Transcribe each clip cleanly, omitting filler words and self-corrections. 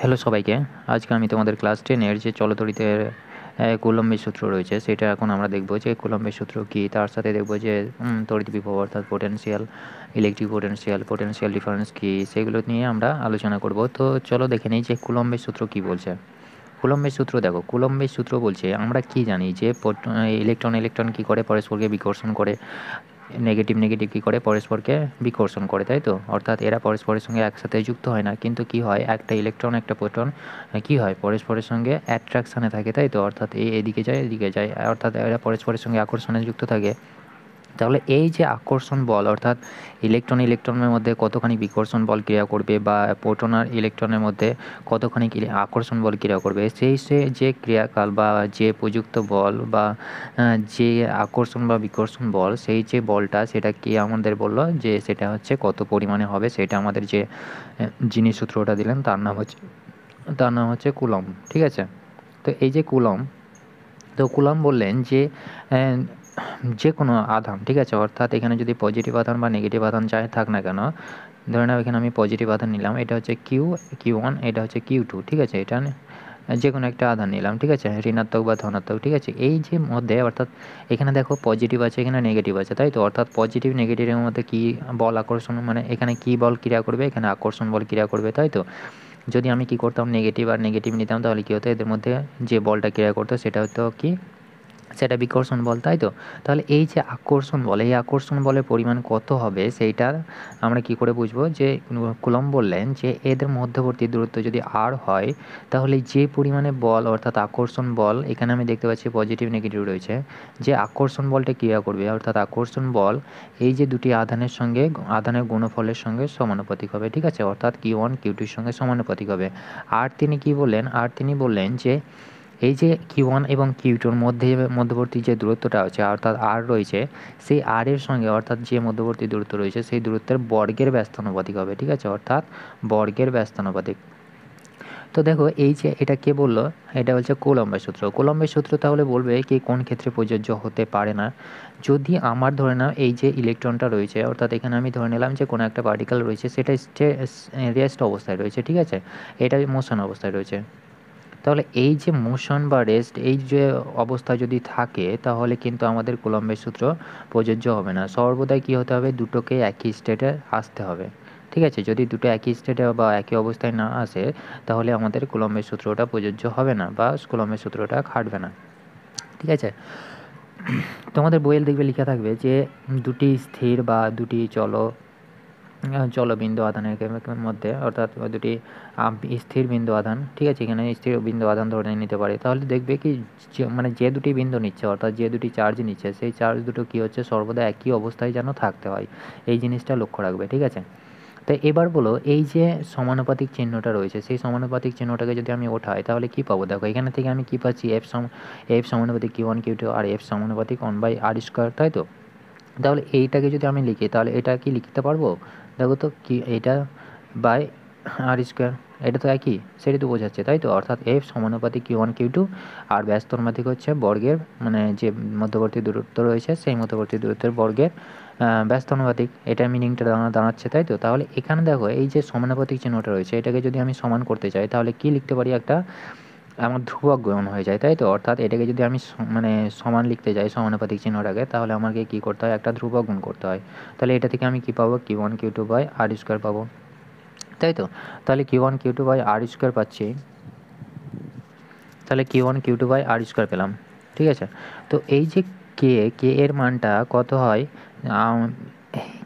Hello সবাইকে। আজকে আমি তোমাদের ক্লাস 10-এর যে চলতড়িতের কুলম্বের সূত্র রয়েছে সেটা এখন আমরা দেখব যে কুলম্বের সূত্র কী, তার সাথে দেখব যে তড়িৎ বিভব অর্থাৎ potential, electric potential, potential difference কী, সেগুলো নিয়ে আমরা আলোচনা করব। তো চলো দেখে নিই যে কুলম্বের সূত্র কী বলছে। কুলম্বের সূত্র দেখো, কুলম্বের সূত্র বলছে আমরা কি জানি যে ইলেকট্রন ইলেকট্রন কী করে, পরস্পরকে বিকর্ষণ করে, নেগেটিভ নেগেটিভ কী করে, পরস্পরকে বিকর্ষণ করে, তাই তো। অর্থাৎ এরা পরস্পরের সঙ্গে একসাথে যুক্ত হয় না, কিন্তু কি হয়, একটা ইলেকট্রন একটা প্রোটন কী হয়, পরস্পরের সঙ্গে অ্যাট্রাকশানে থাকে, তাই তো। অর্থাৎ এদিকে যায় এদিকে যায়, অর্থাৎ এরা পরস্পরের সঙ্গে আকর্ষণে যুক্ত থাকে। তাহলে এই যে আকর্ষণ বল, অর্থাৎ ইলেকট্রন ইলেকট্রনের মধ্যে কতখানি বিকর্ষণ বল ক্রিয়া করবে, বা প্রোটন আর ইলেকট্রনের মধ্যে কতখানি আকর্ষণ বল ক্রিয়া করবে, সে যে ক্রিয়াকাল বা যে প্রযুক্ত বল বা যে আকর্ষণ বা বিকর্ষণ বল, সেই যে বলটা সেটা কি আমাদের বললো যে সেটা হচ্ছে কত পরিমাণে হবে, সেটা আমাদের যে যিনি সূত্রটা দিলেন তার নাম হচ্ছে কুলম্ব। ঠিক আছে। তো এই যে কুলম্ব, তো কুলম্ব বললেন যে যে কোনো আধান, ঠিক আছে, অর্থাৎ এখানে যদি পজিটিভ আধান বা নেগেটিভ আধান যাই থাক না কেন, ধরে নাও এখানে আমি পজিটিভ আধান নিলাম, এটা হচ্ছে কিউ ওয়ান, এটা হচ্ছে কিউ টু, ঠিক আছে, এটা যে কোনো একটা আধান নিলাম, ঠিক আছে, ঋণাত্মক বা ধনাত্মক, ঠিক আছে। এই যে মধ্যে, অর্থাৎ এখানে দেখো পজিটিভ আছে, এখানে নেগেটিভ আছে, তাই তো। অর্থাৎ পজিটিভ নেগেটিভের মধ্যে কি বল আকর্ষণ, মানে এখানে কি বল ক্রিয়া করবে, এখানে আকর্ষণ বল ক্রিয়া করবে, তাই তো। যদি আমি কি করতাম, নেগেটিভ আর নেগেটিভ নিতাম, তাহলে কী হতো, এদের মধ্যে যে বলটা ক্রিয়া করতো সেটা হতো কি, সেটা বিকর্ষণ বল, তাই তো। তাহলে এই যে আকর্ষণ বল, এই আকর্ষণ বলের পরিমাণ কত হবে সেইটা আমরা কি করে বুঝবো, যে কুলম্ব বললেন যে এদের মধ্যবর্তী দূরত্ব যদি আর হয়, তাহলে যে পরিমাণে বল অর্থাৎ আকর্ষণ বল, এখানে আমি দেখতে পাচ্ছি পজিটিভ নেগেটিভ রয়েছে, যে আকর্ষণ বলটা ক্রিয়া করবে, অর্থাৎ আকর্ষণ বল এই যে দুটি আধানের সঙ্গে, আধানের গুণফলের সঙ্গে সমানুপাতিক হবে, ঠিক আছে, অর্থাৎ কিউ1 কিউ2-র সঙ্গে সমানুপাতিক হবে। আর তিনি কি বললেন, আর তিনি বললেন যে এই যে কিউ1 এবং কিউ2-র মধ্যবর্তী যে দূরত্বটা আছে, অর্থাৎ আর রয়েছে, সেই আর এর সঙ্গে, অর্থাৎ যে মধ্যবর্তী দূরত্ব রয়েছে সেই দূরত্বের বর্গের ব্যস্তানুপাতিক হবে, ঠিক আছে, অর্থাৎ বর্গের ব্যস্তানুপাতিক। তো দেখো এই যে এটা কে বললো, এটা হচ্ছে কুলম্বের সূত্র। কুলম্বের সূত্র তাহলে বলবে কি কোন ক্ষেত্রে প্রযোজ্য হতে পারে না, যদি আমার ধরে নাও এই যে ইলেকট্রনটা রয়েছে, অর্থাৎ এখানে আমি ধরে নিলাম যে কোনো একটা পার্টিকেল রয়েছে, সেটা রেস্ট অবস্থায় রয়েছে, ঠিক আছে, এটা মোশন অবস্থায় রয়েছে। তাহলে এই যে মোশন বা রেস্ট, এই যে অবস্থা যদি থাকে, তাহলে কিন্তু আমাদের কুলম্বের সূত্র প্রযোজ্য হবে না। সর্বদাই কী হতে হবে, দুটোকে একই স্টেটে আসতে হবে, ঠিক আছে। যদি দুটো একই স্টেটে বা একই অবস্থায় না আসে, তাহলে আমাদের কুলম্বের সূত্রটা প্রযোজ্য হবে না, বা কুলম্বের সূত্রটা খাটবে না, ঠিক আছে। তোমাদের বইয়ে দেখবে লেখা থাকবে যে দুটি স্থির বা দুটি জলবিন্দু আধানের মধ্যে, অর্থাৎ দুটি স্থির বিন্দু আধান, ঠিক আছে, এখানে স্থির বিন্দু আধান ধরে নিতে পারে, তাহলে দেখবে কি মানে যে দুটি বিন্দু নিচ্ছে, অর্থাৎ যে দুটি চার্জ নিচ্ছে, সেই চার্জ দুটো কী হচ্ছে, সর্বদা একই অবস্থায় যেন থাকতে হয়, এই জিনিসটা লক্ষ্য রাখবে, ঠিক আছে। তো এবার বলো, এই যে সমানুপাতিক চিহ্নটা রয়েছে, সেই সমানুপাতিক চিহ্নটাকে যদি আমি ওঠাই, তাহলে কি পাবো, দেখো এখানে থেকে আমি কি পাচ্ছি, এফ সমানুপাতিক কিউ1 কিউ2 আর এফ সমানুপাতিক 1/r², তাই তো। তাহলে এইটাকে যদি আমি লিখি, তাহলে এটা কি লিখতে পারবো, দেখো তো কি, এটা বাই r², এটা তো একই, সেটাই তো বোঝাচ্ছে, তাই তো। অর্থাৎ এফ সমানুপাতিক কিউ1 কিউ2 আর ব্যস্তনুপাতিক হচ্ছে বর্গের, মানে যে মধ্যবর্তী দূরত্ব রয়েছে সেই মধ্যবর্তী দূরত্বের বর্গের ব্যস্তানুপাতিক, এটার মিনিংটা দাঁড়াচ্ছে, তাই তো। তাহলে এখানে দেখো এই যে সমানুপাতিক চিহ্নটা রয়েছে, এটাকে যদি আমি সমান করতে চাই, তাহলে কি লিখতে পারি, একটা আমার ধ্রুবক গুণ হয়ে যায়, তাই তো। অর্থাৎ এটাকে যদি আমি মানে সমান লিখতে যাই সমানুপাতিক চিহ্নটাকে, তাহলে আমাকে কি করতে হয়, একটা ধ্রুবক গুণ করতে হয়। তাহলে এটা থেকে আমি কি পাবো, কিউ1 কিউ2/r² পাবো, তাই তো। তাহলে কিউ1 কিউ2/r² পাচ্ছি, তাহলে কিউ1 কিউ2/r² পেলাম, ঠিক আছে। তো এই যে কে এর মানটা কত হয়,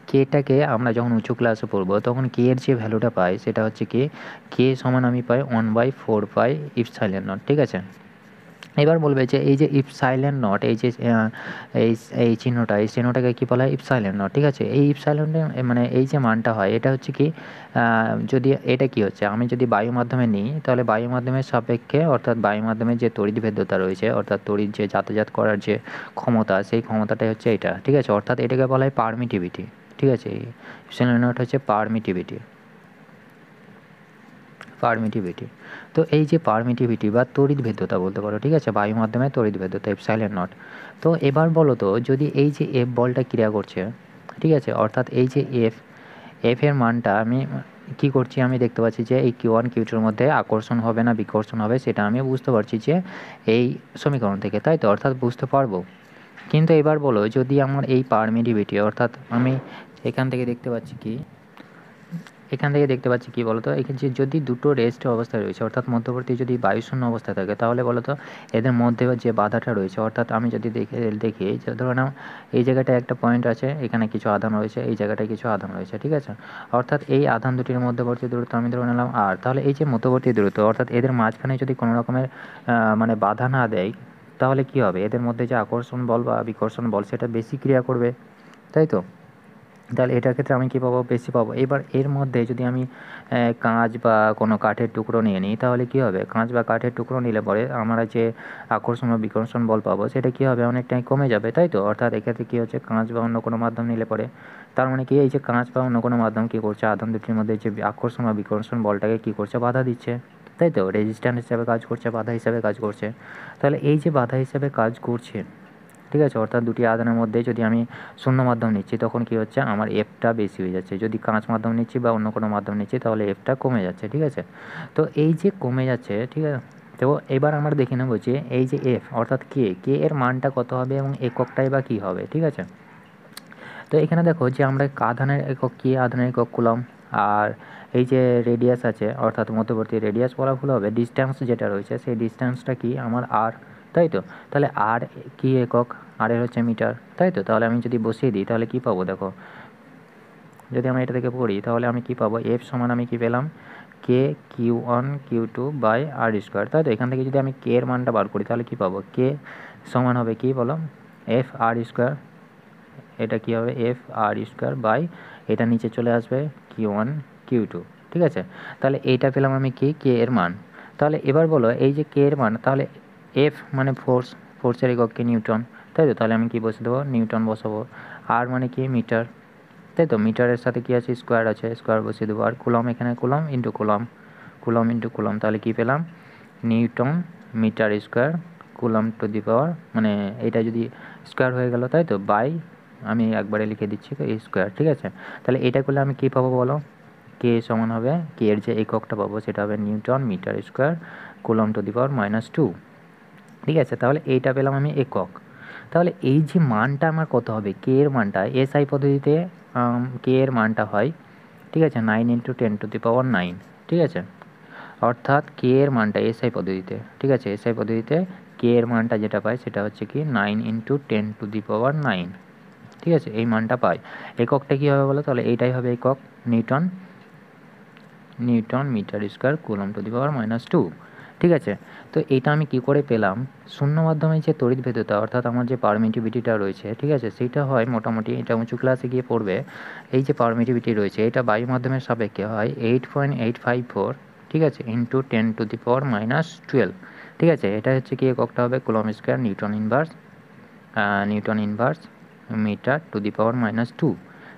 কেটাকে আমরা যখন উঁচু ক্লাসে পড়বো তখন কে এর যে ভ্যালুটা পাই সেটা হচ্ছে কে সমান আমি পাই 1/4πε0, ঠিক আছে। এবার বলবে যে এই যে ইপসাইলন নট, এই যে এই চিহ্নটাকে কী বলা হয়, ইপসাইলন নট, ঠিক আছে। এই ইপসাইলনের মানে এই যে মানটা হয়, এটা হচ্ছে কি, যদি এটা কি হচ্ছে, আমি যদি বায়ু মাধ্যমে নিই, তাহলে বায়ু মাধ্যমের সাপেক্ষে, অর্থাৎ বায়ু মাধ্যমের যে তড়িৎ ভেদ্যতা রয়েছে, অর্থাৎ তড়িৎ যে যাতায়াত করার যে ক্ষমতা, সেই ক্ষমতাটাই হচ্ছে এটা, ঠিক আছে। অর্থাৎ এটাকে বলা হয় পারমিটিভিটি, ঠিক আছে। ইপসাইলন নট হচ্ছে পারমিটিভিটি। তো এই যে পারমিটিভিটি বা তড়িৎ ভেদ্যতা বলতে পারো, ঠিক আছে, বায়ু মাধ্যমে তড়িৎ ভেদ্যতা ইপসাইলন নট। তো এবার বলো তো, যদি এই যে এফ বলটা ক্রিয়া করছে, ঠিক আছে, অর্থাৎ এই যে এফ এর মানটা আমি কী করছি, আমি দেখতে পাচ্ছি যে এই Q1 Q2 মধ্যে আকর্ষণ হবে না বিকর্ষণ হবে সেটা আমি বুঝতে পারছি যে এই সমীকরণ থেকে, তাই তো? অর্থাৎ বুঝতে পারবো। কিন্তু এবার বলো, যদি আমার এই পারমিটিভিটি অর্থাৎ আমি এখান থেকে দেখতে পাচ্ছি কি বলতো, এখানে যদি দুটো রেস্ট অবস্থায় রয়েছে অর্থাৎ মধ্যবর্তী যদি বায়ুশূন্য অবস্থায় থাকে, তাহলে বলতো এদের মধ্যে যে বাধাটা রয়েছে, অর্থাৎ আমি যদি দেখি যে ধরে নাও এই জায়গাটায় একটা পয়েন্ট আছে, এখানে কিছু আধান রয়েছে, এই জায়গাটায় কিছু আধান রয়েছে, ঠিক আছে? অর্থাৎ এই আধান দুটির মধ্যবর্তী দূরত্ব আমি ধরে নিলাম আর। তাহলে এই যে মধ্যবর্তী দূরত্ব অর্থাৎ এদের মাঝখানে যদি কোনো রকমের মানে বাধা না দেয়, তাহলে কি হবে? এদের মধ্যে যে আকর্ষণ বল বা বিকর্ষণ বল সেটা বেশি ক্রিয়া করবে, তাই তো? তাহলে এটার ক্ষেত্রে আমি কী পাবো? বেশি পাবো। এবার এর মধ্যে যদি আমি কাঁচ বা কোনো কাঠের টুকরো নিয়ে নিই, তাহলে কী হবে? কাঁচ বা কাঠের টুকরো নিলে পরে আমরা যে আকর্ষণ বা বিকর্ষণ বল পাবো সেটা কী হবে? অনেকটাই কমে যাবে, তাই তো? অর্থাৎ এক্ষেত্রে কী হচ্ছে, কাঁচ বা অন্য কোনো মাধ্যম নিলে পরে তার মানে কি, এই যে কাঁচ বা অন্য কোনো মাধ্যম কী করছে, আধান দুটির মধ্যে যে আকর্ষণ বা বিকর্ষণ বলটাকে কী করছে? বাধা দিচ্ছে, তাই তো? রেজিস্ট্যান্স হিসাবে কাজ করছে, বাধা হিসাবে কাজ করছে। তাহলে এই যে বাধা হিসাবে কাজ করছে, ঠিক আছে? অর্থাৎ দুটি আধানের মধ্যে যদি আমি শূন্য মাধ্যম নিচ্ছি, তখন কী হচ্ছে, আমার এফটা বেশি হয়ে যাচ্ছে। যদি কাঁচ মাধ্যম নিচ্ছি বা অন্য কোনো মাধ্যম নিচ্ছি, তাহলে এফটা কমে যাচ্ছে, ঠিক আছে? তো এই যে কমে যাচ্ছে, ঠিক আছে? তো এবার আমরা দেখে নেব যে এই যে এফ অর্থাৎ কে এর মানটা কত হবে এবং এককটাই বা কী হবে, ঠিক আছে? তো এখানে দেখো যে আমরা আধানের একক কে, আধানের একক কুলম্ব, আর এই যে রেডিয়াস আছে অর্থাৎ মধ্যবর্তী রেডিয়াস বলা ভুল হবে, ডিস্ট্যান্স যেটা রয়েছে সেই ডিস্ট্যান্সটা কি আমার আর, তাই তো? তাহলে আর কি একক? আর এর হচ্ছে মিটার, তাই তো? তাহলে আমি যদি বসিয়ে দিই তাহলে কী পাবো দেখো, যদি আমি এটা থেকে পড়ি তাহলে আমি কী পাবো? এফ সমান আমি কী পেলাম? কে Q1 Q2 by R square, তাই তো? এখান থেকে যদি আমি কে এর মানটা বার করি তাহলে কী পাবো? কে সমান হবে কি বলো? F R square. এটা কী হবে? এফ আর স্কোয়ার বাই এটা নিচে চলে আসবে Q1 Q2, ঠিক আছে? তাহলে এইটা পেলাম আমি কি, কে এর মান। তাহলে এবার বলো এই যে কে এর মান, তাহলে এফ মানে ফোর্সের একক কি? নিউটন, তাই তো? তাহলে আমি কি বসে দেবো? নিউটন বসাবো। আর মানে কি? মিটার, তাই তো? মিটারের সাথে কি আছে? স্কোয়ার আছে, স্কোয়ার বসিয়ে দেবো। আর কুলম, এখানে কুলম ইন্টু কুলম, তাহলে কি পেলাম? Newton metre square coulomb to the power, মানে এটা যদি স্কোয়ার হয়ে গেল, তাই তো? বাই আমি একবারে লিখে দিচ্ছি তো এই স্কোয়ার, ঠিক আছে? তাহলে এটা করলে আমি কী পাবো বলো? কে সমান হবে, কে এর যে এককটা পাবো সেটা হবে newton metre square coulomb to the power -2, ঠিক আছে? তাহলে এইটা পেলাম আমি একক। তাহলে এই যে মানটা আমার কত হবে? কে এর মানটা এসআই পদ্ধতিতে কে এর মানটা হয়, ঠিক আছে, 9 × 10⁹, ঠিক আছে? অর্থাৎ কে এর মানটা এসআই পদ্ধতিতে, ঠিক আছে, এসআই পদ্ধতিতে কে এর মানটা যেটা পাই সেটা হচ্ছে কি 9 × 10⁹, ঠিক আছে? এই মানটা পাই। এককটা কী হবে বলো? তাহলে এইটাই হবে একক, newton metre square coulomb to the power -2, ঠিক আছে? তো এইটা আমি কি করে পেলাম? শূন্য মাধ্যমে যে তড়িৎ ভেদ্যতা অর্থাৎ আমার যে পারমিটিভিটিটা রয়েছে, ঠিক আছে, সেইটা হয় মোটামুটি, এটা উঁচু ক্লাসে গিয়ে পড়বে। এই যে পারমিটিভিটি রয়েছে এটা বায়ু মাধ্যমের সাপেক্ষে হয় 8.854, ঠিক আছে, ইন্টু 10⁻⁻12, ঠিক আছে? এটা হচ্ছে কি এককটা হবে coulomb square newton inverse metre to the power -2,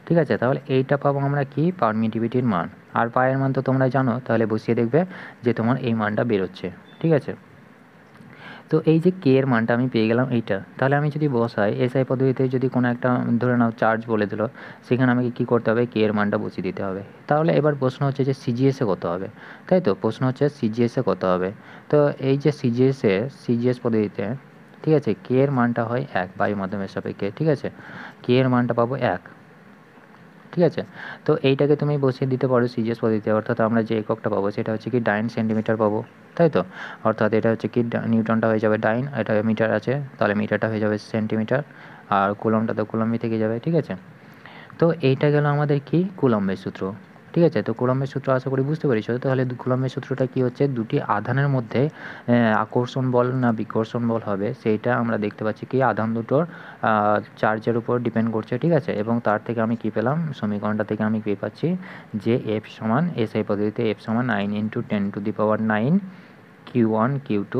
ঠিক আছে? তাহলে এইটা পাবো আমরা কি? পারমিটিভিটির মান। আর পায়ের মান তো তোমরা জানো, তাহলে বসিয়ে দেখবে যে তোমার এই মানটা বেরোচ্ছে, ঠিক আছে? তো এই যে কে এর মানটা আমি পেয়ে গেলাম এইটা। তাহলে আমি যদি বসাই এসআই পদ্ধতিতে, যদি কোনো একটা ধরে নাও চার্জ বলে দিল, সেখানে আমাকে কী করতে হবে? কে এর মানটা বসিয়ে দিতে হবে। তাহলে এবার প্রশ্ন হচ্ছে যে সিজিএসে কত হবে, তাই তো? প্রশ্ন হচ্ছে সিজিএসে কত হবে। তো এই যে সিজিএস পদ্ধতিতে, ঠিক আছে, কে এর মানটা হয় 1 বায়ু মাধ্যমের সাপেক্ষে, ঠিক আছে? কে এর মানটা পাবো 1, ঠিক আছে? তো এইটাকে তুমি বসিয়ে দিতে পারো সিজিএস পদ্ধতিতে, অর্থাৎ আমরা যে এককটা পাবো সেটা হচ্ছে কি ডাইন সেন্টিমিটার পাবো, তাই তো? অর্থাৎ এটা হচ্ছে কি নিউটনটা হয়ে যাবে ডাইন, এটা মিটার আছে তাহলে মিটারটা হয়ে যাবে সেন্টিমিটার, আর কুলমটা তো কুলমই থেকে যাবে, ঠিক আছে? তো এইটা গেল আমাদের কি? কুলম্বের সূত্র, ঠিক আছে? তো কুলম্বের সূত্র আশা করি বুঝতে পেরেছো। তাহলে কুলম্বের সূত্রটা কি হচ্ছে? দুটি আধানের মধ্যে আকর্ষণ বল না বিকর্ষণ বল হবে সেইটা আমরা দেখতে পাচ্ছি কি আধান দুটোর চার্জের উপর ডিপেন্ড করছে, ঠিক আছে? এবং তার থেকে আমি কি পেলাম? সমীকরণটা থেকে আমি পেয়ে পাচ্ছি যে এফ সমান এসআই পদ্ধতিতে এফ সমান 9 × 10⁻9 Q1 Q2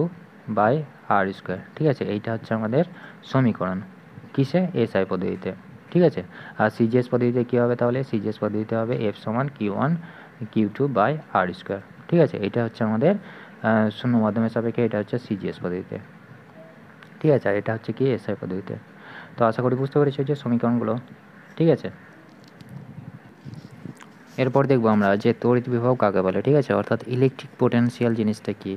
by R square, ঠিক আছে? এইটা হচ্ছে আমাদের সমীকরণ কিসে? এসআই পদ্ধতিতে, ঠিক আছে? আর সিজিএস পদ্ধতিতে কী হবে? তাহলে সিজিএস পদ্ধতিতে হবে এফ সমান Q1 Q2 by R square, ঠিক আছে? এটা হচ্ছে আমাদের শূন্য মাধ্যমের সাপেক্ষে, এটা হচ্ছে সিজিএস পদ্ধতিতে, ঠিক আছে? আর এটা হচ্ছে কি এসআই পদ্ধতিতে। তো আশা করি বুঝতে পেরেছো যে সমীকরণগুলো, ঠিক আছে? এরপর দেখব আমরা যে তড়িৎ বিভব কাকে বলে, ঠিক আছে, অর্থাৎ ইলেকট্রিক পোটেনশিয়াল জিনিসটা কী।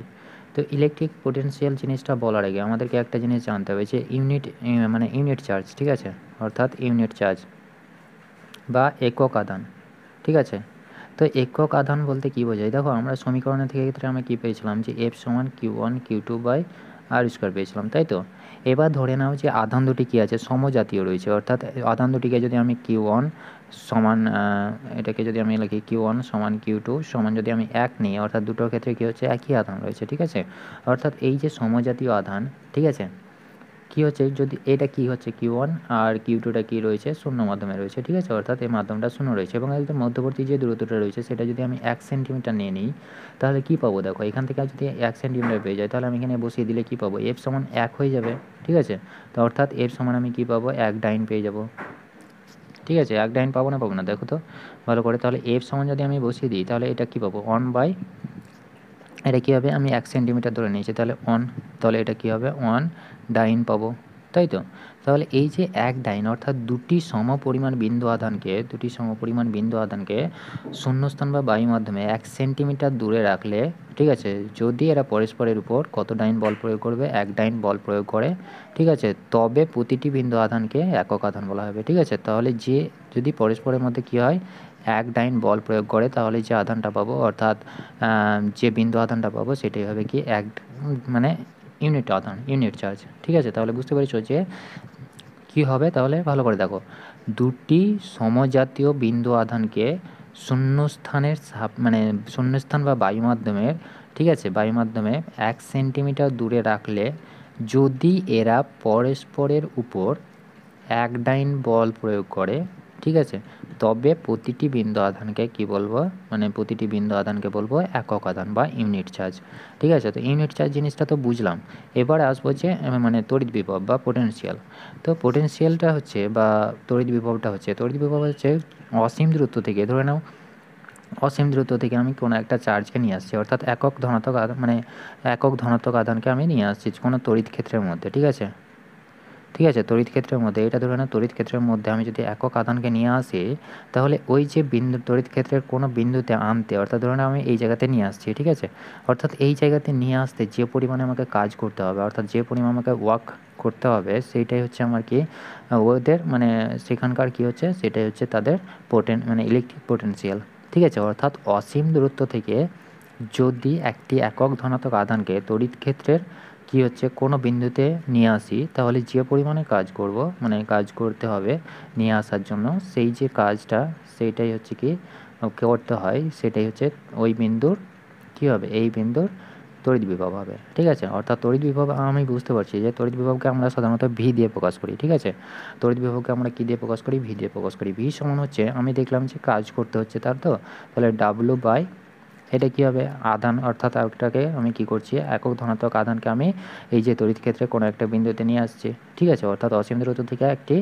তো ইলেকট্রিক পোটেনশিয়াল জিনিসটা বলার আগে আমাদেরকে একটা জিনিস জানতে হবে যে মানে ইউনিট চার্জ, ঠিক আছে, অর্থাৎ ইউনিট চার্জ বা একক আধান, ঠিক আছে। তো একক আধান বলতে কী বোঝায়, দেখো আমরা সমীকরণের ক্ষেত্রে আমরা কী পেয়েছিলাম যে F সমান Q1 Q2 by R square পেয়েছিলাম, তাই তো। এবার ধরে নাও যে আধান দুটি কী আছে, সমজাতীয় রয়েছে, অর্থাৎ আধান দুটিকে যদি আমি Q1 সমান এটাকে যদি আমি লিখি Q1 সমান Q2 সমান যদি আমি 1 নিই, অর্থাৎ দুটোর ক্ষেত্রে কী হচ্ছে, একই আধান রয়েছে, ঠিক আছে। অর্থাৎ এই যে সমজাতীয় আধান, ঠিক আছে, কী হচ্ছে, যদি এটা কী হচ্ছে Q1 আর Q2টা কী রয়েছে, শূন্য মাধ্যমে রয়েছে, ঠিক আছে, অর্থাৎ এই মাধ্যমটা শূন্য রয়েছে এবং একদম মধ্যবর্তী যে দূরত্বটা রয়েছে সেটা যদি আমি 1 সেন্টিমিটার নিয়ে নিই, তাহলে কী পাবো, দেখো এখান থেকে যদি 1 সেন্টিমিটার পেয়ে যায়, তাহলে আমি এখানে বসিয়ে দিলে কী পাবো, F সমান 1 হয়ে যাবে, ঠিক আছে। তো অর্থাৎ F সমান আমি কী পাবো, 1 ডাইন পেয়ে যাব, ঠিক আছে। 1 ডাইন পাবো না দেখো তো ভালো করে, তাহলে F সমান যদি আমি বসিয়ে দিই তাহলে এটা কী পাবো, 1 বাই, এটা কী হবে, আমি 1 সেন্টিমিটার ধরে নিয়েছি, তাহলে 1, তাহলে এটা কী হবে 1 ডাইন পাবো, তাই তো। তাহলে এই যে 1 ডাইন অর্থাৎ দুটি সমপরিমাণ বিন্দু আধানকে শূন্যস্থান বা বায়ু মাধ্যমে 1 সেন্টিমিটার দূরে রাখলে, ঠিক আছে, যদি এরা পরস্পরের উপর কত ডাইন বল প্রয়োগ করবে, 1 ডাইন বল প্রয়োগ করে, ঠিক আছে, তবে প্রতিটি বিন্দু আধানকে একক আধান বলা হবে, ঠিক আছে। তাহলে যে যদি পরস্পরের মধ্যে কী হয়, 1 ডাইন বল প্রয়োগ করে, তাহলে যে আধানটা পাবো, অর্থাৎ যে বিন্দু আধানটা পাবো সেটাই হবে কি মানে ইউনিট আধান, ইউনিট চার্জ, ঠিক আছে। তাহলে বুঝতে পেরেছো যে কী হবে, তাহলে ভালো করে দেখো, দুটি সমজাতীয় বিন্দু আধানকে শূন্যস্থানের মানে শূন্যস্থান বা বায়ু মাধ্যমের, ঠিক আছে, বায়ু মাধ্যমে 1 সেন্টিমিটার দূরে রাখলে যদি এরা পরস্পরের উপর 1 ডাইন বল প্রয়োগ করে, ঠিক আছে, তবে প্রতিটি বিন্দু আধানকে কী বলবো, মানে প্রতিটি বিন্দু আধানকে বলবো একক আধান বা ইউনিট চার্জ, ঠিক আছে। তো ইউনিট চার্জ জিনিসটা তো বুঝলাম। এবার আসবো যে মানে তড়িৎ বিভব বা পোটেনশিয়াল। তো পোটেনশিয়ালটা হচ্ছে বা তড়িৎ বিভবটা হচ্ছে, অসীম দূরত্ব থেকে, ধরে নাও অসীম দূরত্ব থেকে আমি কোনো একটা চার্জকে নিয়ে আসছি, অর্থাৎ একক ধনাত্মক আধান, মানে একক ধনাত্মক আধানকে আমি নিয়ে আসছি কোনো তড়িৎ ক্ষেত্রের মধ্যে, ঠিক আছে, ঠিক আছে, তড়িৎ ক্ষেত্রের মধ্যে, এটা ধরে নাও তড়িৎ ক্ষেত্রের মধ্যে আমি যদি একক আধানকে নিয়ে আসি, তাহলে ওই যে বিন্দু তড়িৎ ক্ষেত্রের কোনো বিন্দুতে আনতে, অর্থাৎ ধরে নাও আমি এই জায়গাতে নিয়ে আসছি, ঠিক আছে, অর্থাৎ এই জায়গাতে নিয়ে আসতে যে পরিমাণে আমাকে কাজ করতে হবে, অর্থাৎ যে পরিমাণ আমাকে ওয়ার্ক করতে হবে, সেইটাই হচ্ছে আমার কি ওদের মানে সেখানকার কি হচ্ছে, সেটাই হচ্ছে তাদের মানে ইলেকট্রিক পোটেনশিয়াল, ঠিক আছে। অর্থাৎ অসীম দূরত্ব থেকে যদি একটি একক ধনাত্মক আধানকে তড়িৎ ক্ষেত্রের কী হচ্ছে কোনো বিন্দুতে নিয়ে আসি, তাহলে যে পরিমাণে কাজ করব, মানে কাজ করতে হবে নিয়ে আসার জন্য, সেই যে কাজটা সেইটাই হচ্ছে কি করতে হয়, সেটাই হচ্ছে ওই বিন্দুর কী হবে, এই বিন্দুর তড়িৎ বিভব হবে, ঠিক আছে। অর্থাৎ তড়িৎ বিভব আমি বুঝতে পারছি যে তড়িৎ বিভবকে আমরা সাধারণত ভি দিয়ে প্রকাশ করি, ঠিক আছে। তড়িৎ বিভবকে আমরা কী দিয়ে প্রকাশ করি, ভি দিয়ে প্রকাশ করি। ভি সমান হচ্ছে, আমি দেখলাম যে কাজ করতে হচ্ছে তার, তো তাহলে ডাব্লু বাই এটা কী হবে, আধান, অর্থাৎ একটাকে আমি কী করছি, একক ধনাত্মক আধানকে আমি এই যে তড়িৎ ক্ষেত্রে কোনো একটা বিন্দুতে নিয়ে আসছি, ঠিক আছে। অর্থাৎ অসীম দূরত্ব থেকে একটি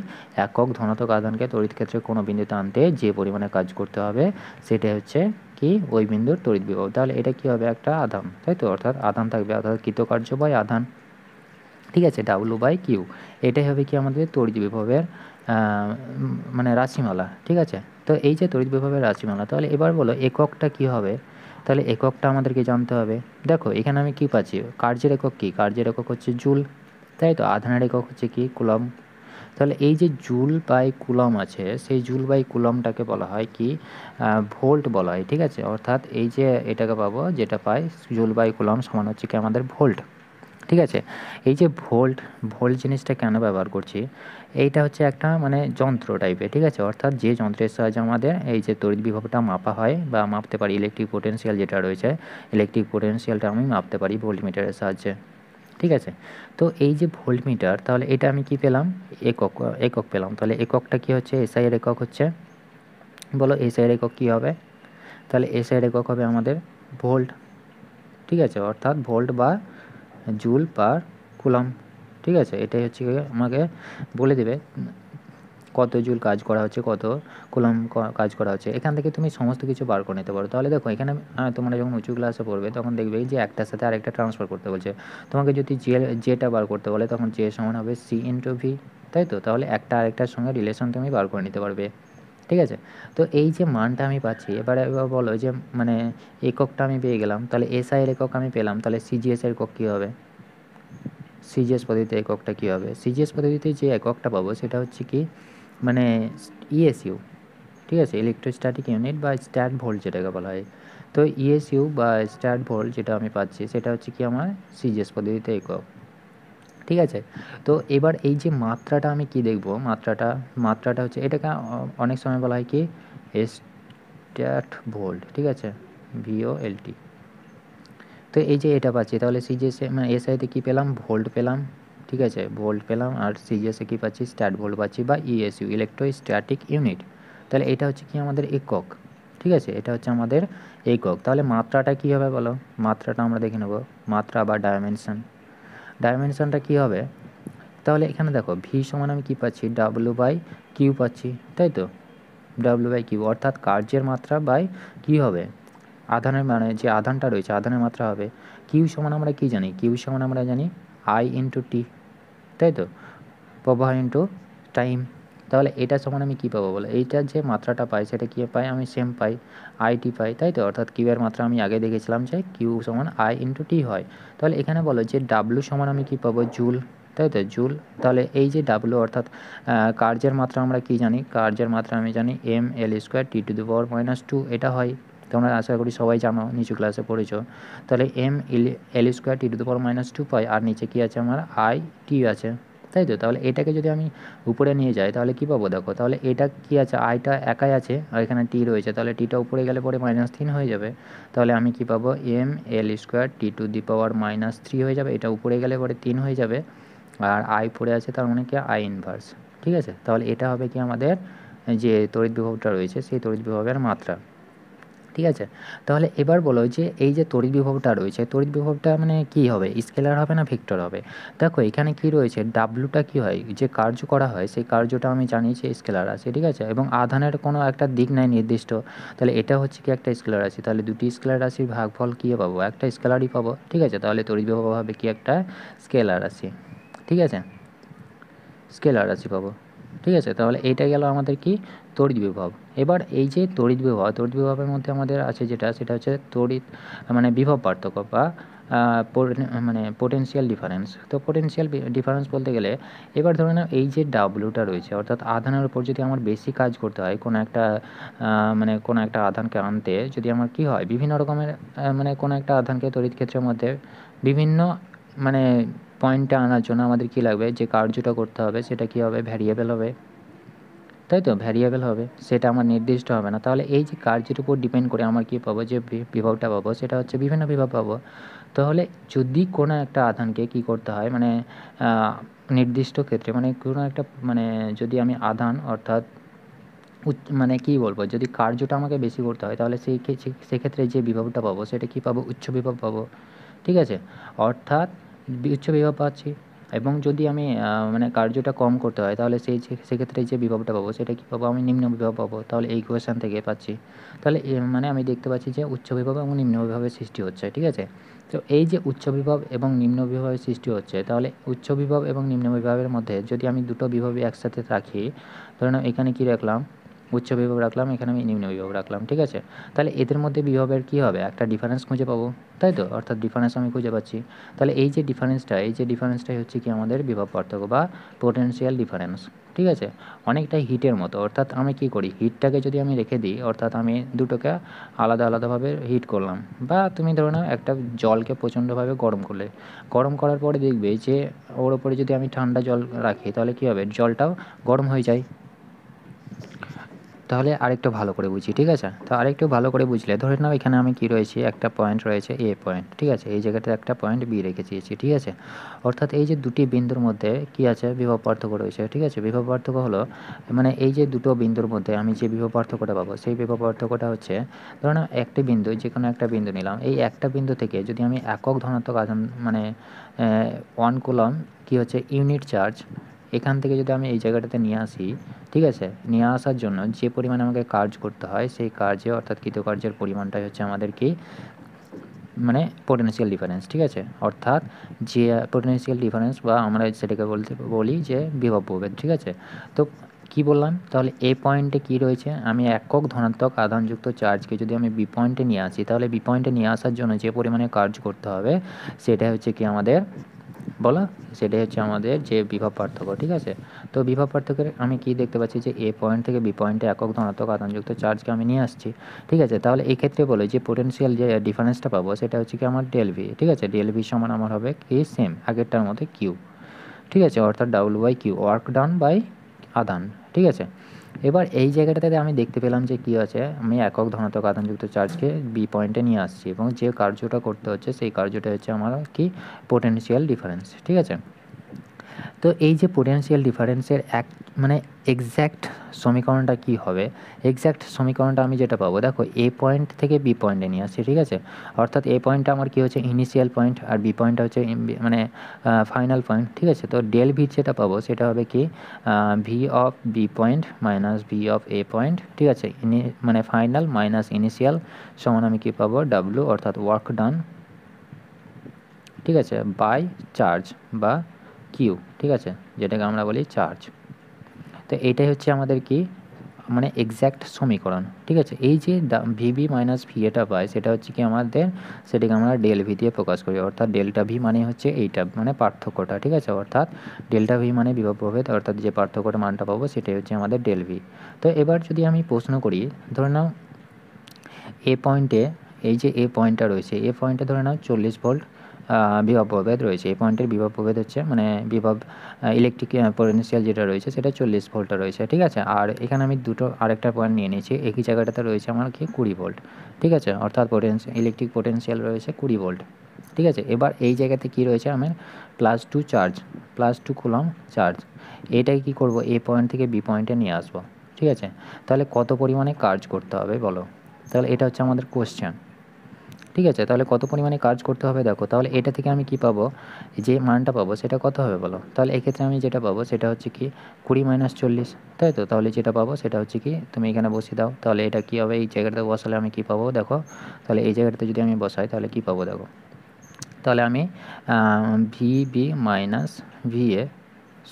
একক ধনাত্মক আধানকে তড়িৎ ক্ষেত্রে কোনো বিন্দুতে আনতে যে পরিমাণে কাজ করতে হবে, সেটা হচ্ছে কি ওই বিন্দুর তড়িৎ বিভব। তাহলে এটা কী হবে, একটা আধান, তাই তো, অর্থাৎ আধান থাকবে, অর্থাৎ কৃতকার্য বাই আধান, ঠিক আছে, ডাব্লু বাই কিউ, এটাই হবে কি আমাদের তড়িৎ বিভবের মানে রাশিমালা, ঠিক আছে। তো এই যে তড়িৎ বিভবের রাশিমালা, তাহলে এবার বলো এককটা কী হবে, তাহলে এককটা আমাদেরকে জানতে হবে। দেখো এখানে আমি কী পাচ্ছি, কার্যের একক কী, কার্যের একক হচ্ছে জুল, তাই তো, আধানের একক হচ্ছে কি কুলম। তাহলে এই যে জুল বাই কুলম আছে, সেই জুল বাই কুলমটাকে বলা হয় কি ভোল্ট বলা হয়, ঠিক আছে। অর্থাৎ এই যে এটাকে পাবো, যেটা পাই জুল বাই কুলম সমান হচ্ছে কি আমাদের ভোল্ট, ঠিক আছে। এই যে ভোল্ট, ভোল্ট জিনিসটা কেন ব্যবহার করছি, এইটা হচ্ছে একটা মানে যন্ত্র টাইপের, ঠিক আছে। অর্থাৎ যে যন্ত্রের সাহায্যে আমাদের এই যে তড়িৎ বিভবটা মাপা হয় বা মাপতে পারি, ইলেকট্রিক পোটেনশিয়াল যেটা রয়েছে, ইলেকট্রিক পোটেনশিয়ালটা আমি মাপতে পারি ভোল্টমিটারের সাহায্যে, ঠিক আছে। তো এই যে ভোল্টমিটার, তাহলে এটা আমি কি পেলাম, একক পেলাম। তাহলে এককটা কি হচ্ছে, এসআই এর একক হচ্ছে, বলো এসআই এর একক কী হবে, তাহলে এসআই এর একক হবে আমাদের ভোল্ট, ঠিক আছে, অর্থাৎ ভোল্ট বা জুল পার কুলম, ঠিক আছে। এটাই হচ্ছে আমাকে বলে দেবে কত জুল কাজ করা হচ্ছে, কত কুলম কাজ করা হচ্ছে। এখান থেকে তুমি সমস্ত কিছু বার করে নিতে পারো। তাহলে দেখো এখানে তোমরা যখন উঁচু ক্লাসে পড়বে তখন দেখবে যে একটার সাথে আরেকটা ট্রান্সফার করতে বলছে। তোমাকে যদি জেটা বার করতে বলে তখন জে সমান হবে সি ইন্টু ভি, তাই তো। তাহলে একটা আরেকটার সঙ্গে রিলেশন তুমি বার করে নিতে পারবে, ঠিক আছে। তো এই যে মানটা আমি পাচ্ছি, এবার বলো যে মানে এককটা আমি পেয়ে গেলাম, তাহলে এসআই এর একক আমি পেলাম, তাহলে সিজিএস এর একক কী হবে? সিজিএস পদ্ধতিতে এককটা কী হবে? সিজিএস পদ্ধতিতে যে এককটা পাবো সেটা হচ্ছে কি মানে ইএসইউ, ঠিক আছে, ইলেকট্রোস্ট্যাটিক ইউনিট বা স্ট্যাট ভোল্ট যেটাকে বলা হয়। তো ইএসইউ বা স্ট্যাট ভোল্ট যেটা আমি পাচ্ছি সেটা হচ্ছে কি আমার সিজিএস পদ্ধতিতে একক, ঠিক আছে। তো এবার এই যে মাত্রাটা আমি কি দেখব, মাত্রাটা হচ্ছে এটাকে অনেক সময় বলা হয় কি স্ট্যাট ভোল্ট, ঠিক আছে, ভিওএলটি। তো এই যে এটা পাচ্ছি, তাহলে সিজিএসে মানে এসআইতে কী পেলাম, ভোল্ট পেলাম, ঠিক আছে, ভোল্ট পেলাম, আর সিজিএসে কী পাচ্ছি, স্ট্যাট ভোল্ট পাচ্ছি বা ইএসইউ ইলেকট্রোস্ট্যাটিক ইউনিট। তাহলে এটা হচ্ছে কি আমাদের একক, ঠিক আছে, এটা হচ্ছে আমাদের একক। তাহলে মাত্রাটা কী হবে বলো, মাত্রাটা আমরা দেখে নেব, মাত্রা বা ডাইমেনশনটা কী হবে, তাহলে এখানে দেখো ভি সমান আমি কী পাচ্ছি, ডাব্লু বাই কিউ পাচ্ছি, তাই তো, ডাব্লু বাই কিউ, অর্থাৎ কার্যের মাত্রা বাই কী হবে, আধানের মানে যে আধানটা রয়েছে আধানের মাত্রা হবে। কিউ সমান আমরা কী জানি, কিউ সমান আমরা জানি আই ইন্টু টি, তাই তো, প্রবাহ ইন্টু টাইম। তাহলে এটা সমান আমি কী পাবো বলো, এইটার যে মাত্রাটা পাই সেটা কী পাই, আমি সেম পাই, আইটি পাই, তাই তো, অর্থাৎ কিউ এর মাত্রা আমি আগে দেখেছিলাম যে কিউ সমান আই ইন্টু টি হয়। তাহলে এখানে বলো যে ডাব্লু সমান আমি কী পাবো, জুল, তাই তো, জুল। তাহলে এই যে ডাব্লু অর্থাৎ কার্যের মাত্রা আমরা কী জানি, কার্যের মাত্রা আমি জানি M L square T to the power -2, এটা হয়, তোমরা আশা করি সবাই জানো, নিচু ক্লাসে পড়েছো। তাহলে M L square T to the power -2 পাই, আর নিচে কী আছে আমার আই টি আছে, তাই তো। তাহলে এটাকে যদি আমি উপরে নিয়ে যাই তাহলে কী পাবো দেখো, তাহলে এটা কী আছে, আইটা একাই আছে আর এখানে টি রয়েছে, তাহলে টিটা উপরে গেলে পরে -3 হয়ে যাবে। তাহলে আমি কী পাবো, M L square T to the power -3 হয়ে যাবে, এটা উপরে গেলে পরে 3 হয়ে যাবে, আর আই পড়ে আছে তার মানে কি আই ইনভার্স, ঠিক আছে। তাহলে এটা হবে কি আমাদের যে তড়িৎ বিভবটা রয়েছে সেই তড়িৎ বিভবের মাত্রা, ঠিক আছে। তাহলে এবার বলো যে এই যে তড়িৎ বিভবটা রয়েছে, তড়িৎ বিভবটা মানে কী হবে, স্কেলার হবে না ভেক্টর হবে? দেখো এখানে কি রয়েছে, ডাব্লুটা কী হয়, যে কার্য করা হয় সেই কার্যটা আমি জানি যে স্কেলার আছে, ঠিক আছে, এবং আধানের কোনো একটা দিক নাই নির্দিষ্ট, তাহলে এটা হচ্ছে কি একটা স্কেলার রাশি, তাহলে দুটি স্কেলার রাশির ভাগফল কী পাবো, একটা স্কেলারই পাবো, ঠিক আছে। তাহলে তড়িৎ বিভব হবে কি একটা স্কেলার রাশি, ঠিক আছে, স্কেলার রাশি পাবো, ঠিক আছে। তাহলে এইটা গেল আমাদের কি তড়িৎ বিভব। এবার এই যে তড়িৎ বিভবের মধ্যে আমাদের আছে যেটা, সেটা হচ্ছে তড়িৎ মানে বিভব পার্থক্য বা মানে পোটেনশিয়াল ডিফারেন্স। তো পোটেনশিয়াল ডিফারেন্স বলতে গেলে এবার ধরে নাও এই যে ডাব্লুটা রয়েছে, অর্থাৎ আধানের উপর যদি আমার বেশি কাজ করতে হয় কোনো একটা মানে কোনো একটা আধানকে আনতে, যদি আমার কি হয় বিভিন্ন রকমের মানে কোনো একটা আধানকে তড়িৎ ক্ষেত্রের মধ্যে বিভিন্ন মানে পয়েন্টে আনার জন্য আমাদের কী লাগবে, যে কার্যটা করতে হবে সেটা কী হবে, ভ্যারিয়েবল হবে, তাই তো, ভ্যারিয়েবল হবে, সেটা আমার নির্দিষ্ট হবে না। তাহলে এই যে কার্যের উপর ডিপেন্ড করে আমার কী পাবো, যে বিভবটা পাবো সেটা হচ্ছে বিভিন্ন বিভব পাবো। তাহলে যদি কোনো একটা আধানকে কী করতে হয় মানে নির্দিষ্ট ক্ষেত্রে মানে কোনো একটা মানে যদি আমি আধান অর্থাৎ মানে কী বলবো, যদি কার্যটা আমাকে বেশি করতে হয় তাহলে সেক্ষেত্রে যে বিভবটা পাবো সেটা কী পাবো, উচ্চ বিভব পাবো, ঠিক আছে, অর্থাৎ উচ্চ বিভব পাচ্ছি। এবং যদি আমি মানে কার্যটা কম করতে হয় তাহলে সেক্ষেত্রে যে বিভবটা পাবো সেটা কী পাবো, আমি নিম্ন বিভব পাবো। তাহলে এই ইকুয়েশান থেকে পাচ্ছি, তাহলে মানে আমি দেখতে পাচ্ছি যে উচ্চ বিভব এবং নিম্ন বিভবের সৃষ্টি হচ্ছে, ঠিক আছে। তো এই যে উচ্চ বিভব এবং নিম্ন বিভবের সৃষ্টি হচ্ছে, তাহলে উচ্চ বিভব এবং নিম্ন বিভবের মধ্যে যদি আমি দুটো বিভবই একসাথে রাখি, ধরে নাও এখানে কী রাখলাম, উচ্চ বিভব রাখলাম, এখানে আমি নিম্ন বিভব রাখলাম, ঠিক আছে। তাহলে এদের মধ্যে বিভবের কী হবে, একটা ডিফারেন্স খুঁজে পাবো, তাই তো, অর্থাৎ ডিফারেন্স আমি খুঁজে পাচ্ছি। তাহলে এই যে ডিফারেন্সটাই হচ্ছে কি আমাদের বিভব পার্থক্য বা পোটেনশিয়াল ডিফারেন্স, ঠিক আছে। অনেকটাই হিটের মতো, অর্থাৎ আমি কী করি, হিটটাকে যদি আমি রেখে দিই, অর্থাৎ আমি দুটোকে আলাদা আলাদাভাবে হিট করলাম, বা তুমি ধরো না একটা জলকে প্রচণ্ডভাবে গরম করলে, গরম করার পরে দেখবে যে ওর ওপরে যদি আমি ঠান্ডা জল রাখি তাহলে কী হবে, জলটাও গরম হয়ে যায়। তাহলে আরেকটু ভালো করে বুঝি, ঠিক আছে। তো আরেকটু ভালো করে বুঝলে ধরে নাও এখানে আমি কি রয়েছে, একটা পয়েন্ট রয়েছে এ পয়েন্ট, ঠিক আছে, এই জায়গাটাতে একটা পয়েন্ট বি রেখে দিয়েছি, ঠিক আছে। অর্থাৎ এই যে দুটি বিন্দুর মধ্যে কি আছে, বিভব পার্থক্য রয়েছে, ঠিক আছে। বিভব পার্থক্য হলো মানে এই যে দুটো বিন্দুর মধ্যে আমি যে বিভব পার্থক্যটা পাবো সেই বিভব পার্থক্যটা হচ্ছে, ধরে নাও একটি বিন্দু, যে কোনো একটা বিন্দু নিলাম, এই একটা বিন্দু থেকে যদি আমি একক ধনাত্মক আধান মানে 1 কুলম্ব কি হচ্ছে ইউনিট চার্জ, এখান থেকে যদি আমি এই জায়গাটাতে নিয়ে আসি, ঠিক আছে, নিয়ে আসার জন্য যে পরিমাণে আমাকে কাজ করতে হয় সেই কার্যে অর্থাৎ কৃতকার্যের পরিমাণটাই হচ্ছে আমাদের কি মানে পোটেনশিয়াল ডিফারেন্স, ঠিক আছে। অর্থাৎ যে পোটেনশিয়াল ডিফারেন্স বা আমরা সেটাকে বলি যে বিভব প্রভেদ, ঠিক আছে। তো কি বললাম তাহলে এ পয়েন্টে কি রয়েছে, আমি একক ধনাত্মক আধানযুক্ত চার্জকে যদি আমি বি পয়েন্টে নিয়ে আসি, তাহলে বি পয়েন্টে নিয়ে আসার জন্য যে পরিমাণে কাজ করতে হবে সেটা হচ্ছে কি আমাদের বলো, সেটাই হচ্ছে আমাদের যে বিভব পার্থক্য। ঠিক আছে, তো বিভব পার্থক্যের আমি কি দেখতে পাচ্ছি যে এ পয়েন্ট থেকে বি পয়েন্টে একক ধনাত্মক আধানযুক্ত চার্জকে আমি নিয়ে আসছি। ঠিক আছে, তাহলে এই ক্ষেত্রে বলো যে পোটেনশিয়াল যে ডিফারেন্সটা পাবো সেটা হচ্ছে কি আমার ডেল ভি। ঠিক আছে, ডেল ভি সমান আমার হবে কি সেম আগেরটার মধ্যে কিউ। ঠিক আছে, অর্থাৎ W by Q, work done by আধান। ঠিক আছে, এবার এই জায়গাটাতে আমি দেখতে পেলাম যে কী আছে, আমি একক ধনাত্মক আধানযুক্ত চার্জকে বি পয়েন্টে নিয়ে আসছি এবং যে কার্যটা করতে হচ্ছে সেই কার্যটা হচ্ছে আমার কি পোটেনশিয়াল ডিফারেন্স। ঠিক আছে, তো এই যে পোটেনশিয়াল ডিফারেন্সের এক মানে এক্স্যাক্ট সমীকরণটা কি হবে, এক্স্যাক্ট সমীকরণটা আমি যেটা পাবো দেখো এ পয়েন্ট থেকে বি পয়েন্টে নিয়ে আসছি। ঠিক আছে, অর্থাৎ এ পয়েন্টটা আমার কি হচ্ছে ইনিশিয়াল পয়েন্ট আর বি পয়েন্টটা হচ্ছে মানে ফাইনাল পয়েন্ট। ঠিক আছে, তো ডেল ভি যেটা পাবো সেটা হবে কি V of B point minus V of A point. ঠিক আছে, মানে ফাইনাল মাইনাস ইনিশিয়াল সমান আমি কি পাবো ডাব্লু অর্থাৎ ওয়ার্ক ডান। ঠিক আছে, বাই চার্জ বা কিউ। ঠিক আছে, যেটাকে আমরা বলি চার্জ। তো এইটাই হচ্ছে আমাদের কি মানে এক্স্যাক্ট সমীকরণ। ঠিক আছে, এই যে ভিবি মাইনাস ভি এটা পাই সেটা হচ্ছে কি আমাদের, সেটাকে আমরা ডেল ভি দিয়ে প্রকাশ করি, অর্থাৎ ডেল্টা ভি মানে হচ্ছে এইটা মানে পার্থক্যটা। ঠিক আছে, অর্থাৎ ডেল্টা ভি মানে বিভব প্রভেদ, অর্থাৎ যে পার্থক্যটা মানটা পাবো সেটাই হচ্ছে আমাদের ডেল ভি। তো এবার যদি আমি প্রশ্ন করি, ধরে নাও এ পয়েন্টে, এই যে এ পয়েন্টটা রয়েছে এ পয়েন্টে ধরে নাও 40 ভোল্ট বিভব প্রভেদ রয়েছে। এই পয়েন্টের বিভব প্রভেদ হচ্ছে মানে বিভব ইলেকট্রিক পোটেনশিয়াল যেটা রয়েছে সেটা 40 ভোল্টটা রয়েছে। ঠিক আছে, আর এখানে আমি দুটো আরেকটা পয়েন্ট নিয়ে নিয়েছি, একই জায়গাটাতে রয়েছে আমার কি 20 ভোল্ট। ঠিক আছে, অর্থাৎ ইলেকট্রিক পোটেনশিয়াল রয়েছে 20 ভোল্ট। ঠিক আছে, এবার এই জায়গাতে কি রয়েছে আমার +2 চার্জ, +2 কুলম্ব চার্জ। এটাই কি করব এ পয়েন্ট থেকে বি পয়েন্টে নিয়ে আসবো। ঠিক আছে, তাহলে কত পরিমাণে কাজ করতে হবে বলো, তাহলে এটা হচ্ছে আমাদের কোশ্চেন। ঠিক আছে, তাহলে কত পরিমাণে কাজ করতে হবে দেখো, তাহলে এটা থেকে আমি কি পাবো, যে মানটা পাবো সেটা কত হবে বলো, তাহলে এক্ষেত্রে আমি যেটা পাবো সেটা হচ্ছে কি 20 - 40, তাই তো, তাহলে যেটা পাবো সেটা হচ্ছে কি তুমি এখানে বসিয়ে দাও, তাহলে এটা কি হবে এই জায়গাটাতে বসালে আমি কি পাবো দেখো, তাহলে এই জায়গাটাতে যদি আমি বসাই তাহলে কি পাবো দেখো, তাহলে আমি V B minus V A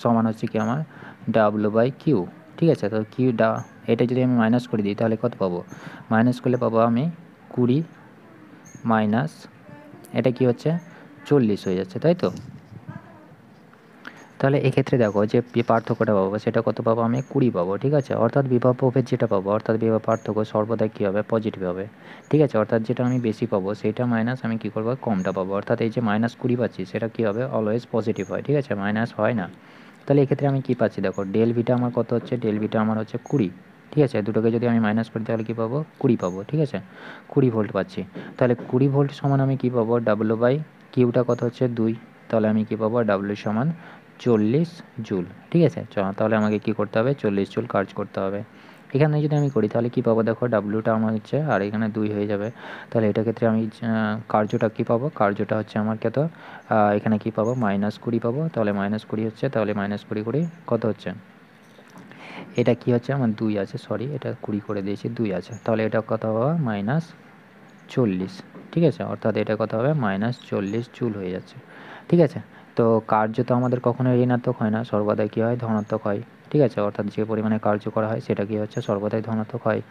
সমান হচ্ছে কি আমার ডাব্লু বাই কিউ। ঠিক আছে, তো কিউ এটা যদি আমি মাইনাস করে দিই তাহলে কত পাবো, মাইনাস করলে পাবো আমি 20 মাইনাস এটা কি হচ্ছে 40 হয়ে যাচ্ছে, তাই তো। তাহলে এক্ষেত্রে দেখো যে পার্থক্যটা পাবো সেটা কত পাবো আমি 20 পাবো। ঠিক আছে, অর্থাৎ বিভব প্রভেদ যেটা পাবো অর্থাৎ বিভব পার্থক্য সর্বদাই কী হবে পজিটিভ হবে। ঠিক আছে, অর্থাৎ যেটা আমি বেশি পাবো সেটা মাইনাস আমি কী করবো কমটা পাবো, অর্থাৎ এই যে -20 পাচ্ছি সেটা কী হবে অলওয়েজ পজিটিভ হয়। ঠিক আছে, মাইনাস হয় না। তাহলে এক্ষেত্রে আমি কী পাচ্ছি দেখো ডেল ভিটা আমার কত হচ্ছে, ডেল ভিটা আমার হচ্ছে 20। ঠিক আছে, দুটোকে যদি আমি মাইনাস করি তাহলে কী পাবো 20 পাবো। ঠিক আছে, 20 ভোল্ট পাচ্ছি। তাহলে 20 ভোল্ট সমান আমি কী পাবো ডাব্লু বাই কিউটা কত হচ্ছে 2, তাহলে আমি কী পাবো ডাব্লু সমান 40 জুল। ঠিক আছে, তাহলে আমাকে কী করতে হবে 40 জুল কাজ করতে হবে। এখানে যদি আমি করি তাহলে কী পাবো দেখো ডাব্লুটা আমার হচ্ছে আর এখানে 2 হয়ে যাবে, তাহলে এটা ক্ষেত্রে আমি কার্যটা কী পাবো, কার্যটা হচ্ছে আমার কত এখানে কী পাবো -20 পাবো, তাহলে -20 হচ্ছে, তাহলে -20 কত হচ্ছে, এটা কি হচ্ছে আমার 2 আছে, সরি এটা 20 করে দিয়েছি 2 আছে, তাহলে এটা কত হবে -40। ঠিক আছে, অর্থাৎ এটা কত হবে -40 জুল হয়ে যাচ্ছে। ঠিক আছে, তো কার্য তো আমাদের কখনোই ঋণাত্মক হয় না, সর্বদাই কী হয় ধনাত্মক হয়। ঠিক আছে, অর্থাৎ যে পরিমাণে কার্য করা হয় সেটা কী হচ্ছে সর্বদাই ধনাত্মক হয়।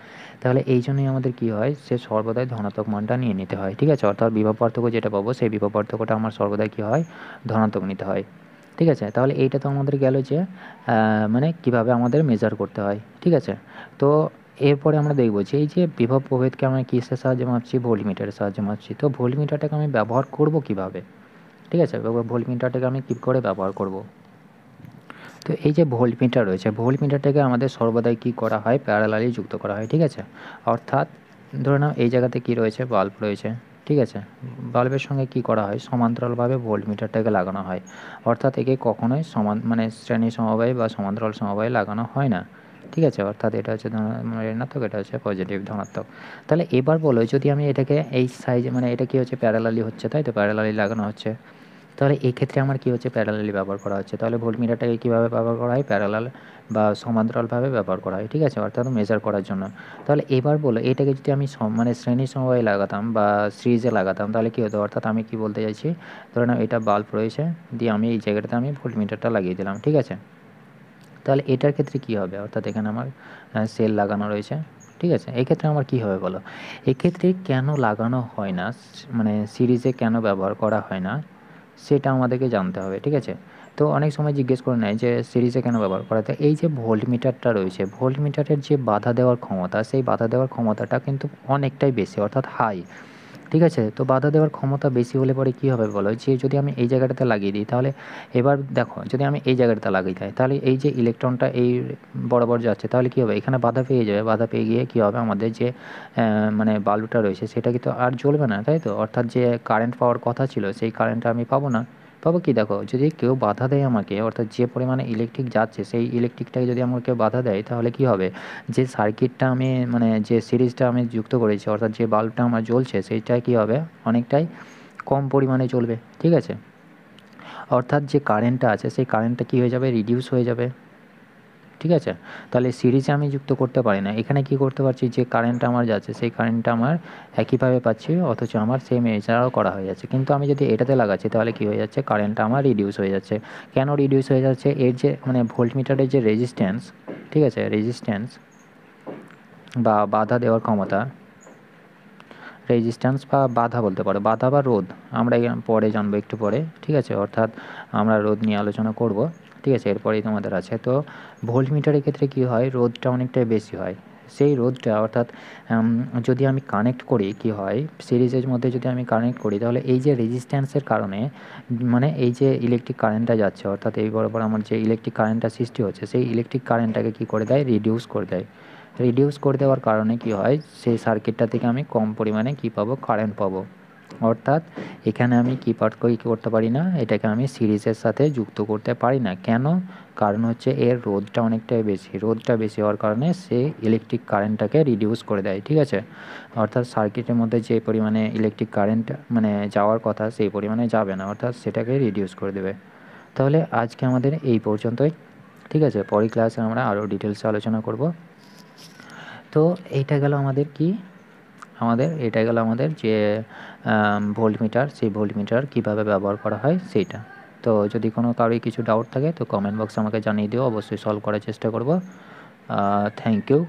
তাহলে এই জন্যই আমাদের কী হয় সে সর্বদাই ধনাত্মক মানটা নিয়ে নিতে হয়। ঠিক আছে, অর্থাৎ বিভব পার্থক্য যেটা পাবো সেই বিভব পার্থক্যটা আমার সর্বদাই কী হয় ধনাত্মক নিতে হয়। ঠিক আছে, তাহলে এইটা তো আমাদের গেল যে মানে কিভাবে আমাদের মেজার করতে হয়। ঠিক আছে, তো এরপরে আমরা দেখব যে এই যে বিভব প্রভেদকে আমরা কিসের সাহায্যে মাপছি, ভোল্টমিটারের সাহায্যে মাপছি। তো ভোল্টমিটারটাকে আমি ব্যবহার করব কিভাবে, ঠিক আছে, ভোল্টমিটারটাকে আমি কী করে ব্যবহার করব। তো এই যে ভোল্টমিটার রয়েছে ভোল্টমিটারটাকে আমাদের সর্বদাই কী করা হয় প্যারালালি যুক্ত করা হয়। ঠিক আছে, অর্থাৎ ধরে নাও এই জায়গাতে কী রয়েছে বাল্ব রয়েছে। ঠিক আছে, বাল্বের সঙ্গে কী করা হয় সমান্তরালভাবে ভোল্টমিটারটাকে লাগানো হয়, অর্থাৎ একে কখনোই মানে শ্রেণী সমবায় বা সমান্তরাল সমবায়ে লাগানো হয় না। ঠিক আছে, অর্থাৎ এটা হচ্ছে ঋণাত্মক, এটা হচ্ছে পজিটিভ ধনাত্মক। তাহলে এবার বলো যদি আমি এটাকে এই সাইজে মানে এটা কী হচ্ছে প্যারালালি হচ্ছে, তাই তো প্যারালালি লাগানো হচ্ছে, তাহলে এই ক্ষেত্রে আমার কী হচ্ছে প্যারালালি ব্যবহার করা হচ্ছে। তাহলে ভোল্টমিটারটাকে কীভাবে ব্যবহার করা হয় প্যারালাল বা সমান্তরালভাবে ব্যবহার করা হয়। ঠিক আছে, অর্থাৎ মেজার করার জন্য। তাহলে এবার বলো এটাকে যদি আমি মানে শ্রেণী সমবায়ে লাগাতাম বা সিরিজে লাগাতাম তাহলে কী হতো, অর্থাৎ আমি কী বলতে চাইছি ধরে নাও এটা বাল্ব রয়েছে দিয়ে আমি এই জায়গাটাতে আমি ভোল্টমিটারটা লাগিয়ে দিলাম। ঠিক আছে, তাহলে এটার ক্ষেত্রে কী হবে, অর্থাৎ এখানে আমার সেল লাগানো রয়েছে, ঠিক আছে। এক্ষেত্রে আমার কী হবে বলো, এক্ষেত্রে কেন লাগানো হয় না, মানে সিরিজে কেন ব্যবহার করা হয় না সেটা আমাদেরকে জানতে হবে, ঠিক আছে। তো অনেক সময় জিজ্ঞেস করে নেয় যে সিরিজে কেন ব্যবহার করা, তো এই যে ভোল্টমিটারটা রয়েছে, ভোল্টমিটারের যে বাধা দেওয়ার ক্ষমতা, সেই বাধা দেওয়ার ক্ষমতাটা কিন্তু অনেকটাই বেশি, অর্থাৎ হাই, ঠিক আছে। তো বাধা দেওয়ার ক্ষমতা বেশি হলে পরে কী হবে বলো, যে যদি আমি এই জায়গাটাতে লাগিয়ে দিই, তাহলে এবার দেখো যদি আমি এই জায়গাটাতে লাগিয়ে দিই, তাহলে এই যে ইলেকট্রনটা এই বরাবর যাচ্ছে, তাহলে কী হবে, এখানে বাধা পেয়ে যাবে, বাধা পেয়ে গিয়ে কী হবে, আমাদের যে মানে বাল্বটা রয়েছে সেটা কিন্তু আর জ্বলবে না, তাই তো। অর্থাৎ যে কারেন্ট পাওয়ার কথা ছিল সেই কারেন্টটা আমি পাবো না। পাবো কি, দেখো যদি কেউ বাধা দেয় আমাকে, অর্থাৎ যে পরিমাণে ইলেকট্রিক যাচ্ছে সেই ইলেকট্রিকটাকে যদি আমাকে বাধা দেয়, তাহলে কী হবে, যে সার্কিটটা আমি মানে যে সিরিজটা আমি যুক্ত করেছি, অর্থাৎ যে বাল্বটা আমার জ্বলছে সেইটা কী হবে, অনেকটাই কম পরিমাণে জ্বলবে, ঠিক আছে। অর্থাৎ যে কারেন্টটা আছে সেই কারেন্টটা কী হয়ে যাবে, রিডিউস হয়ে যাবে, ঠিক আছে। তাহলে সিরিজে আমি যুক্ত করতে পারি না, এখানে কি করতে পারছি, যে কারেন্টটা আমার যাচ্ছে সেই কারেন্টটা আমার একইভাবে পাচ্ছি, অথচ আমার সেম এছাড়াও করা হয়ে যাচ্ছে। কিন্তু আমি যদি এটাতে লাগাচ্ছি তাহলে কি হয়ে যাচ্ছে, কারেন্টটা আমার রিডিউস হয়ে যাচ্ছে। কেন রিডিউস হয়ে যাচ্ছে, এর যে মানে ভোল্টমিটারের যে রেজিস্ট্যান্স, ঠিক আছে, রেজিস্ট্যান্স বা বাধা দেওয়ার ক্ষমতা, রেজিস্ট্যান্স বা বাধা বলতে পারো, বাধা বা রোধ আমরা পরে জানবো একটু পরে, ঠিক আছে। অর্থাৎ আমরা রোধ নিয়ে আলোচনা করব, ঠিক আছে, এরপরেই তোমাদের আছে। তো ভোল্টমিটারের ক্ষেত্রে কী হয়, রোধটা অনেকটাই বেশি হয়। সেই রোধটা অর্থাৎ যদি আমি কানেক্ট করি কী হয়, সিরিজের মধ্যে যদি আমি কানেক্ট করি, তাহলে এই যে রেজিস্ট্যান্সের কারণে মানে এই যে ইলেকট্রিক কারেন্টটা যাচ্ছে, অর্থাৎ এই বরাবর আমার যে ইলেকট্রিক কারেন্টটা সৃষ্টি হচ্ছে, সেই ইলেকট্রিক কারেন্টটাকে কী করে দেয়, রিডিউস করে দেয়। রিডিউস করে দেওয়ার কারণে কী হয়, সেই সার্কিটটা থেকে আমি কম পরিমাণে কী পাবো, কারেন্ট পাবো। অর্থাৎ এখানে আমি কী করতে পারি না, এটাকে আমি সিরিজের সাথে যুক্ত করতে পারি না। কেন, কারণ হচ্ছে এর রোধটা অনেকটাই বেশি, রোধটা বেশি হওয়ার কারণে সে ইলেকট্রিক কারেন্টটাকে রিডিউস করে দেয়, ঠিক আছে। অর্থাৎ সার্কিটের মধ্যে যে পরিমাণে ইলেকট্রিক কারেন্ট মানে যাওয়ার কথা সেই পরিমাণে যাবে না, অর্থাৎ সেটাকে রিডিউস করে দেবে। তাহলে আজকে আমাদের এই পর্যন্তই, ঠিক আছে। পরের ক্লাসে আমরা আরও ডিটেলসে আলোচনা করব। তো এইটা গেল আমাদের কি, এটা গেল আমাদের যে ভোল্টমিটার, সেই ভোল্টমিটার কীভাবে ব্যবহার করা হয় সেইটা। তো যদি কোনো কারোর কিছু ডাউট থাকে তো কমেন্ট বক্সে আমাকে জানিয়ে দিও, অবশ্যই সলভ করার চেষ্টা করব। Thank you.